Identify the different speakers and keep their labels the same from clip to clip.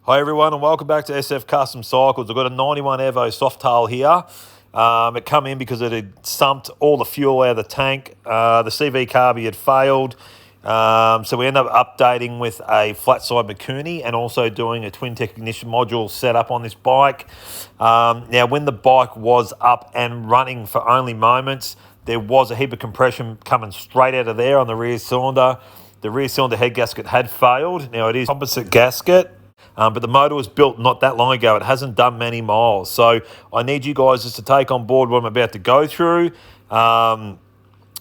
Speaker 1: Hi everyone and welcome back to SF Custom Cycles. I've got a 91 Evo soft tail here. It come in because it had sumped all the fuel out of the tank. The CV carby had failed. So we ended up updating with a flat side Mikuni and also doing a twin tech ignition module setup on this bike. Now when the bike was up and running for only moments, there was a heap of compression coming straight out of there on the rear cylinder. The rear cylinder head gasket had failed. Now it is a composite gasket. But the motor was built not that long ago. It hasn't done many miles. So I need you guys just to take on board what I'm about to go through.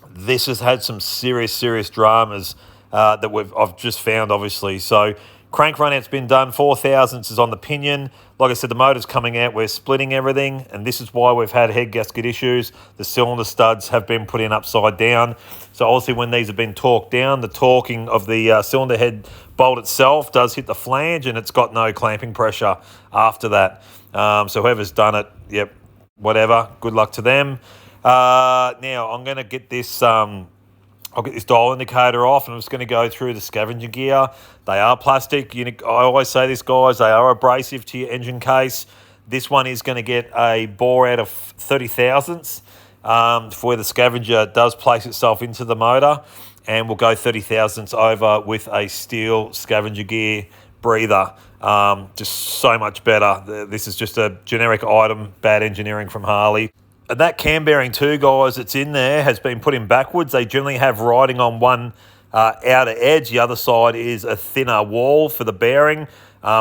Speaker 1: This has had some serious dramas that I've just found, obviously. So crank run out's been done. 4 thousandths is on the pinion. Like I said, the motor's coming out. We're splitting everything, and this is why we've had head gasket issues. The cylinder studs have been put in upside down. So obviously when these have been torqued down, the torquing of the cylinder head bolt itself does hit the flange, and it's got no clamping pressure after that. So whoever's done it, yep, whatever. Good luck to them. Now I'm going to get this... I'll get this dial indicator off and I'm just going to go through the scavenger gear. They are plastic. I always say this, guys, they are abrasive to your engine case. This one is going to get a bore out of 30 thousandths for where the scavenger does place itself into the motor, and we'll go 30 thousandths over with a steel scavenger gear breather. Just so much better. This is just a generic item, bad engineering from Harley. And that cam bearing too, guys, that's in there has been put in backwards. They generally have riding on one outer edge. The other side is a thinner wall for the bearing,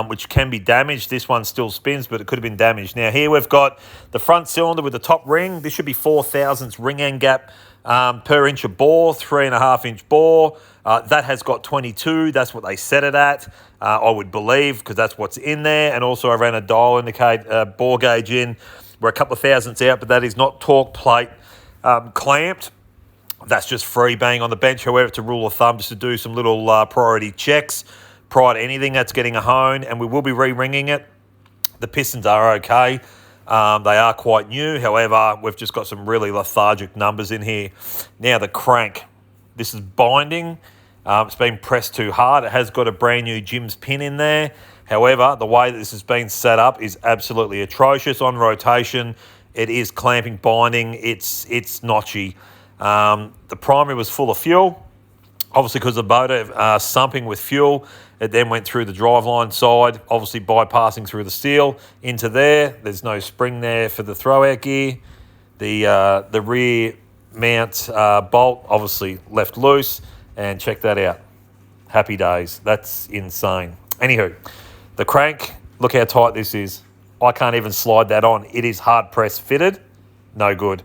Speaker 1: which can be damaged. This one still spins, but it could have been damaged. Now here we've got the front cylinder with the top ring. This should be 4 thousandths ring end gap per inch of bore, 3.5 inch bore. That has got 22. That's what they set it at, I would believe, because that's what's in there. And also I ran a dial indicate bore gauge in. We're a couple of thousandths out, but that is not torque plate clamped. That's just free bang on the bench. However, it's a rule of thumb just to do some little priority checks prior to anything that's getting a hone, and we will be re-ringing it. The pistons are okay. They are quite new. However, we've just got some really lethargic numbers in here. Now the crank. This is binding. It's been pressed too hard. It has got a brand new Jim's pin in there. However, the way that this has been set up is absolutely atrocious. On rotation, it is clamping, binding. It's notchy. The primary was full of fuel. Obviously, because the motor sumping with fuel, it then went through the driveline side, obviously bypassing through the steel into there. There's no spring there for the throwout gear. The rear mount bolt obviously left loose, and check that out. Happy days. That's insane. Anywho, the crank, look how tight this is. I can't even slide that on. It is hard press fitted. No good.